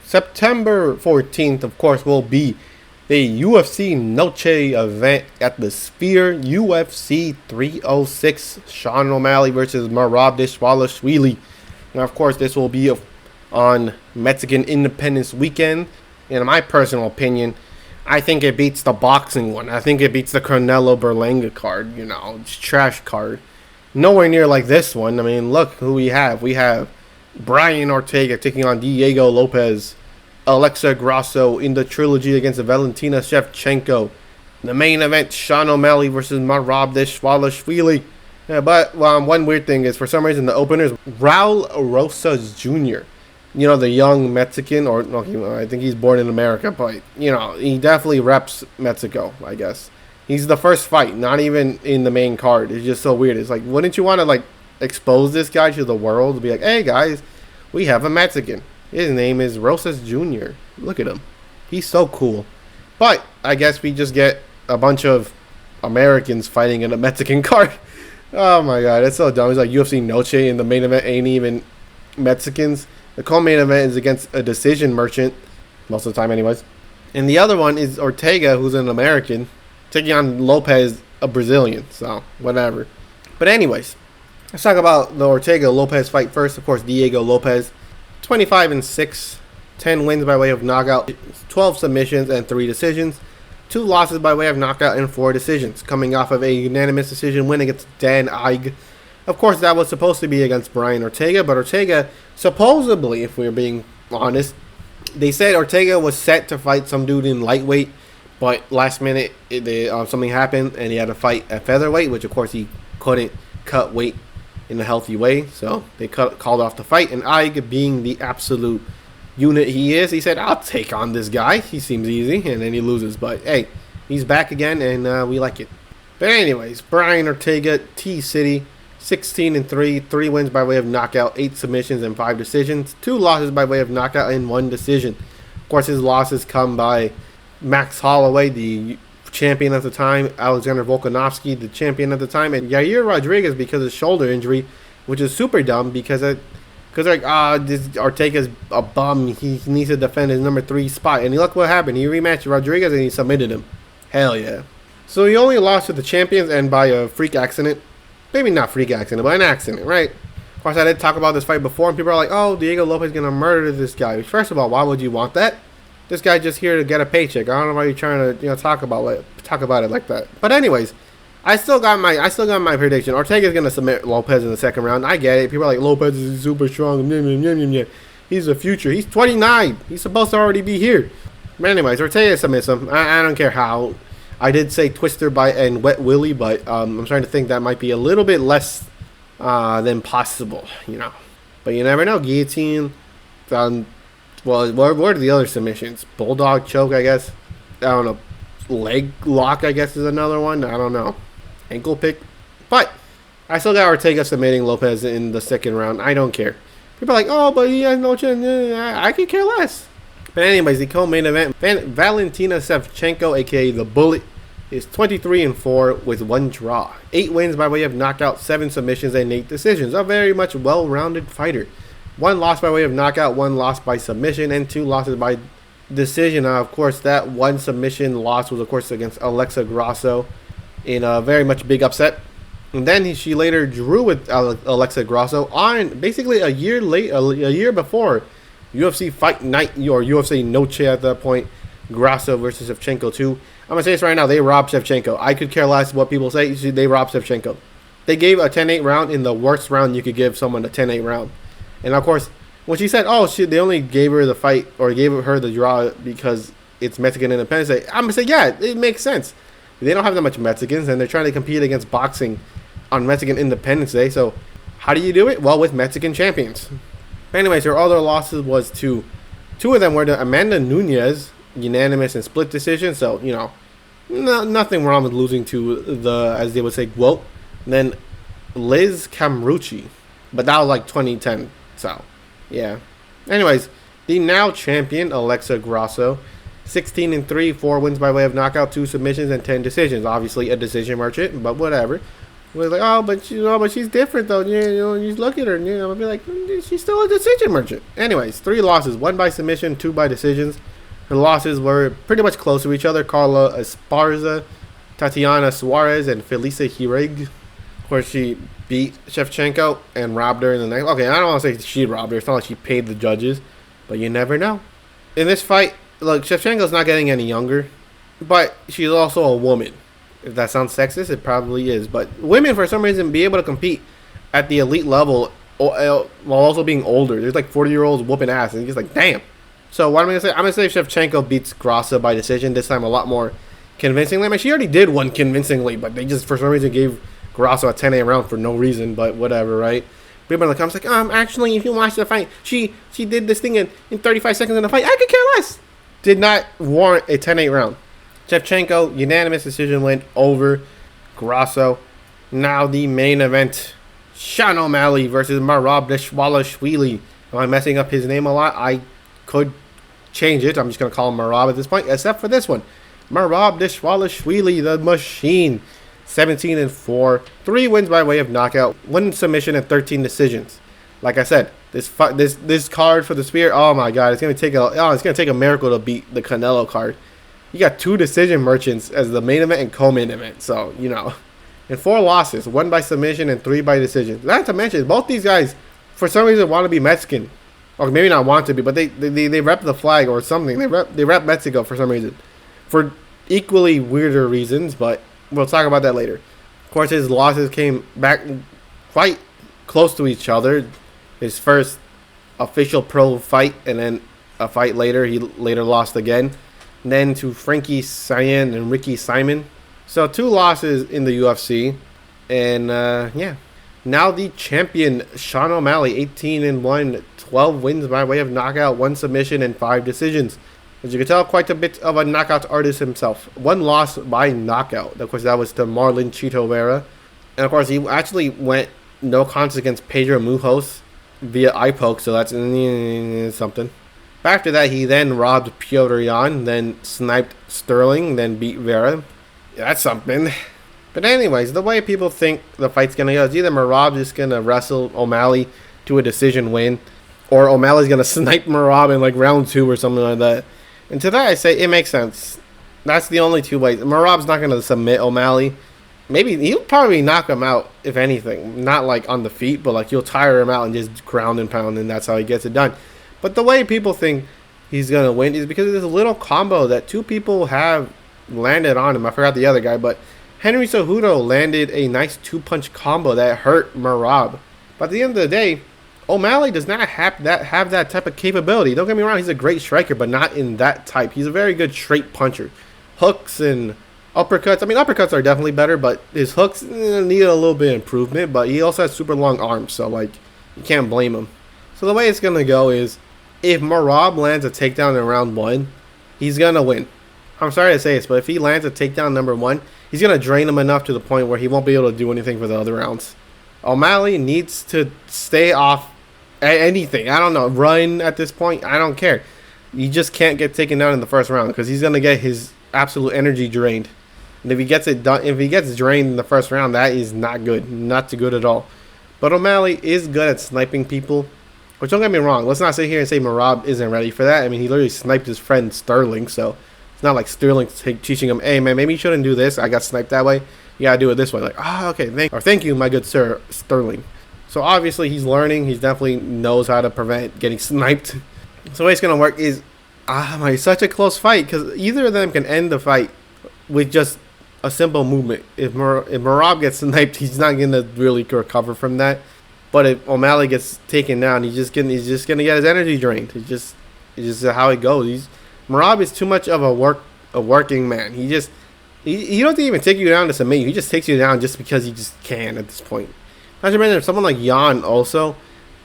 September 14th, of course, will be the UFC Noche event at the Sphere. UFC 306, Sean O'Malley versus Merab Dvalishvili. Now, of course, this will be on Mexican Independence Weekend. In my personal opinion, I think it beats the boxing one. I think it beats the Canelo Berlanga card. It's trash card. Nowhere near like this one. I mean, look who we have. We have Brian Ortega taking on Diego Lopez. Alexa Grasso in the trilogy against Valentina Shevchenko. The main event, Sean O'Malley versus Merab Dvalishvili. Yeah, but one weird thing is, for some reason, the opener is Raul Rosas Jr. The young Mexican, or I think he's born in America, but, he definitely reps Mexico, I guess. He's the first fight, not even in the main card. It's just so weird. It's like, wouldn't you want to, expose this guy to the world? Be like, hey, guys, we have a Mexican. His name is Rosas Jr. Look at him. He's so cool. But I guess we just get a bunch of Americans fighting in a Mexican card. Oh my god, it's so dumb. It's like UFC Noche, and the main event ain't even Mexicans. The co-main event is against a decision merchant, most of the time anyways. And the other one is Ortega, who's an American, taking on Lopez, a Brazilian. So, whatever. But anyways, let's talk about the Ortega-Lopez fight first. Of course, Diego Lopez. 25-6, 10 wins by way of knockout, 12 submissions and 3 decisions, 2 losses by way of knockout and 4 decisions, coming off of a unanimous decision win against Dan Ige. Of course, that was supposed to be against Brian Ortega, but Ortega, supposedly, if we're being honest, they said Ortega was set to fight some dude in lightweight, but last minute something happened and he had to fight at featherweight, which of course he couldn't cut weight in a healthy way, so they called off the fight. And Ige, being the absolute unit he is, he said, I'll take on this guy. He seems easy, and then he loses. But hey, he's back again, and we like it. But anyways, Brian Ortega, T-City, 16-3, 3 wins by way of knockout, 8 submissions and 5 decisions, 2 losses by way of knockout and 1 decision. Of course, his losses come by Max Holloway, the champion at the time, Alexander Volkanovski, the champion at the time, and Yair Rodriguez because of shoulder injury, which is super dumb because this Ortega's a bum. He needs to defend his number 3 spot. And look what happened. He rematched Rodriguez and he submitted him. Hell yeah. So he only lost to the champions and by a freak accident. Maybe not freak accident, but an accident, right? Of course, I did talk about this fight before, and people are like, oh, Diego Lopez is going to murder this guy. First of all, why would you want that? This guy's just here to get a paycheck. I don't know why you're trying to talk about it like that. But anyways, I still got my prediction. Ortega's gonna submit Lopez in the second round. I get it. People are like, Lopez is super strong. He's the future. He's 29. He's supposed to already be here. But anyways, Ortega submits him. I don't care how. I did say Twister and Wet Willie, but I'm trying to think that might be a little bit less than possible. But you never know. Guillotine. Well, what are the other submissions? Bulldog choke, I guess. I don't know. Leg lock, I guess, is another one. I don't know. Ankle pick. But I still got Ortega submitting Lopez in the second round. I don't care. People are like, oh, but he has no chance. I could care less. But anyways, the co-main event, Valentina Shevchenko, a.k.a. The Bullet, is 23-4 with 1 draw. 8 wins by way of knockout, 7 submissions, and 8 decisions. A very much well-rounded fighter. 1 loss by way of knockout, 1 loss by submission, and 2 losses by decision. Of course, that 1 submission loss was, of course, against Alexa Grasso in a very much big upset. And then she later drew with Alexa Grasso on basically a year before UFC Fight Night, or UFC Noche at that point, Grasso versus Shevchenko 2. I'm going to say this right now, they robbed Shevchenko. I could care less what people say. They robbed Shevchenko. They gave a 10-8 round in the worst round you could give someone, a 10-8 round. And of course, when she said, they only gave her the fight, or gave her the draw because it's Mexican Independence Day, I'm going to say, yeah, it makes sense. They don't have that much Mexicans, and they're trying to compete against boxing on Mexican Independence Day. So how do you do it? Well, with Mexican champions. But anyways, her other losses was to 2 of them were to Amanda Nunes, unanimous and split decision. So, nothing wrong with losing to the, as they would say, GWOAT. And then Liz Camrucci. But that was like 2010. So, yeah. Anyways, the now champion, Alexa Grasso, 16-3, 4 wins by way of knockout, 2 submissions, and 10 decisions. Obviously a decision merchant, but whatever. We're like, oh, but but she's different though. You look at her, and I'll be like, she's still a decision merchant. Anyways, 3 losses, 1 by submission, 2 by decisions. Her losses were pretty much close to each other. Carla Esparza, Tatiana Suarez, and Felisa Hirig. Of course, she beat Shevchenko and robbed her in the next. Okay, I don't want to say she robbed her. It's not like she paid the judges, but you never know. In this fight, look, Shevchenko's not getting any younger, but she's also a woman. If that sounds sexist, it probably is. But women, for some reason, be able to compete at the elite level while also being older. There's like 40-year-olds whooping ass, and you're just like, damn. So what am I gonna say? I'm gonna say Shevchenko beats Grasso by decision this time, a lot more convincingly. I mean, she already did one convincingly, but they just for some reason gave Grasso a 10-8 round for no reason. But whatever, right? People in the comments like, actually, if you watch the fight, she did this thing in 35 seconds in the fight. I could care less. Did not warrant a 10-8 round. Shevchenko, unanimous decision win over Grasso. Now the main event. Sean O'Malley versus Merab Dvalishvili. Am I messing up his name a lot? I could change it. I'm just going to call him Merab at this point, except for this one. Merab Dvalishvili, the machine. 17-4. 3 wins by way of knockout. 1 submission and 13 decisions. Like I said, this card for the Spear, oh my god, it's going to take a miracle to beat the Canelo card. You got 2 decision merchants as the main event and co-main event. So, And 4 losses, 1 by submission and 3 by decision. Not to mention, both these guys, for some reason, want to be Mexican. Or maybe not want to be, but they rep the flag or something. They rep Mexico for some reason. For equally weirder reasons, but we'll talk about that later. Of course, his losses came back quite close to each other. His first official pro fight, and then a fight later, he later lost again. And then to Frankie Cyan and Ricky Simon. So 2 losses in the UFC. And yeah. Now the champion, Sean O'Malley, 18-1, 12 wins by way of knockout, 1 submission, and 5 decisions. As you can tell, quite a bit of a knockout artist himself. 1 loss by knockout. Of course, that was to Marlon Chito Vera. And of course, he actually went no contest against Pedro Munoz via eye poke, so that's something. After that, he then robbed Petr Yan, then sniped Sterling, then beat Vera. Yeah, that's something. But anyways, the way people think the fight's going to go is either Merab is going to wrestle O'Malley to a decision win, or O'Malley's going to snipe Merab in like round 2 or something like that. And to that I say, it makes sense. That's the only 2 ways. Merab's not going to submit O'Malley. Maybe he'll probably knock him out, if anything. Not like on the feet, but like you'll tire him out and just ground and pound, and that's how he gets it done. But the way people think he's going to win is because of this little combo that 2 people have landed on him. I forgot the other guy, but Henry Cejudo landed a nice 2-punch combo that hurt Merab. But at the end of the day, O'Malley does not have that type of capability. Don't get me wrong, he's a great striker, but not in that type. He's a very good straight puncher. Hooks and uppercuts. I mean, uppercuts are definitely better, but his hooks need a little bit of improvement. But he also has super long arms, so like you can't blame him. So the way it's gonna go is, if Merab lands a takedown in round 1, he's gonna win. I'm sorry to say this, but if he lands a takedown number 1, he's gonna drain him enough to the point where he won't be able to do anything for the other rounds. O'Malley needs to stay off anything. I don't know, run at this point. I don't care. You just can't get taken down in the first round because he's gonna get his absolute energy drained. And if he gets it done, if he gets drained in the first round, that is not good, not too good at all. But O'Malley is good at sniping people. Which, don't get me wrong, let's not sit here and say Merab isn't ready for that. I mean, he literally sniped his friend Sterling, so it's not like Sterling teaching him, hey man, maybe you shouldn't do this. I got sniped that way. You gotta do it this way. Like, okay, thank you, my good sir, Sterling. So obviously he's learning. He definitely knows how to prevent getting sniped. So the way it's gonna work is, it's such a close fight because either of them can end the fight with just a simple movement. If Merab gets sniped, he's not gonna really recover from that. But if O'Malley gets taken down, he's just gonna get his energy drained. It's just how it goes. Merab is too much of a working man. He doesn't even take you down to submit you. He just takes you down just because he just can at this point. Not to mention, someone like Yan also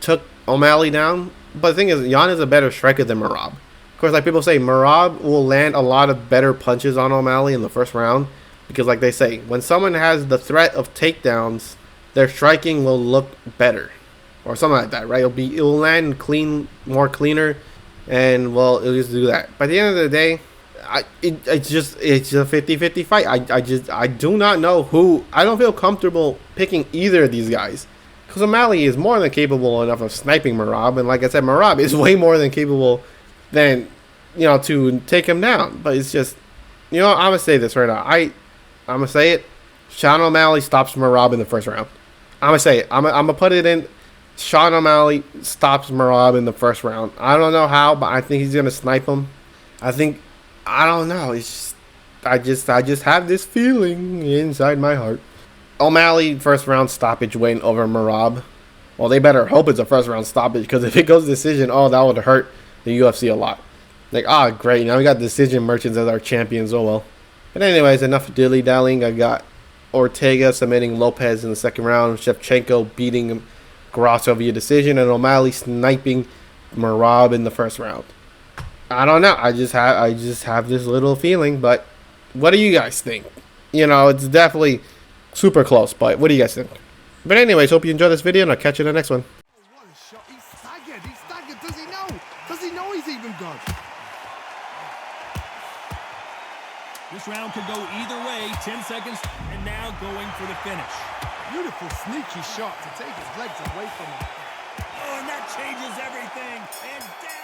took O'Malley down. But the thing is, Yan is a better striker than Merab. Of course, like people say, Merab will land a lot of better punches on O'Malley in the first round. Because like they say, when someone has the threat of takedowns, their striking will look better. Or something like that, right? It will land cleaner. And, well, it'll just do that. By the end of the day, it's just a 50-50 fight. I do not know who. I don't feel comfortable picking either of these guys. Because O'Malley is more than capable enough of sniping Merab, and like I said, Merab is way more than capable than, to take him down. But it's just, I'm gonna say this right now. I'm gonna say it. Sean O'Malley stops Merab in the first round. I'm gonna say it. I'm gonna put it in. Sean O'Malley stops Merab in the first round. I don't know how, but I think he's gonna snipe him. I don't know. It's just, I just have this feeling inside my heart. O'Malley first round stoppage win over Merab. Well, they better hope it's a first round stoppage, because if it goes decision, that would hurt the UFC a lot. Like, great, now we got decision merchants as our champions. Oh well. But anyways, enough dilly dallying. I got Ortega submitting Lopez in the second round, Shevchenko beating Grasso via decision, and O'Malley sniping Merab in the first round. I don't know. I just have this little feeling, but what do you guys think? It's definitely super close, but what do you guys think? But anyways, hope you enjoyed this video, and I'll catch you in the next one. What a shot. He's staggered. He's staggered. Does he know? Does he know he's even good? This round could go either way. 10 seconds, and now going for the finish. Beautiful, sneaky shot to take his legs away from him. Oh, and that changes everything. And down.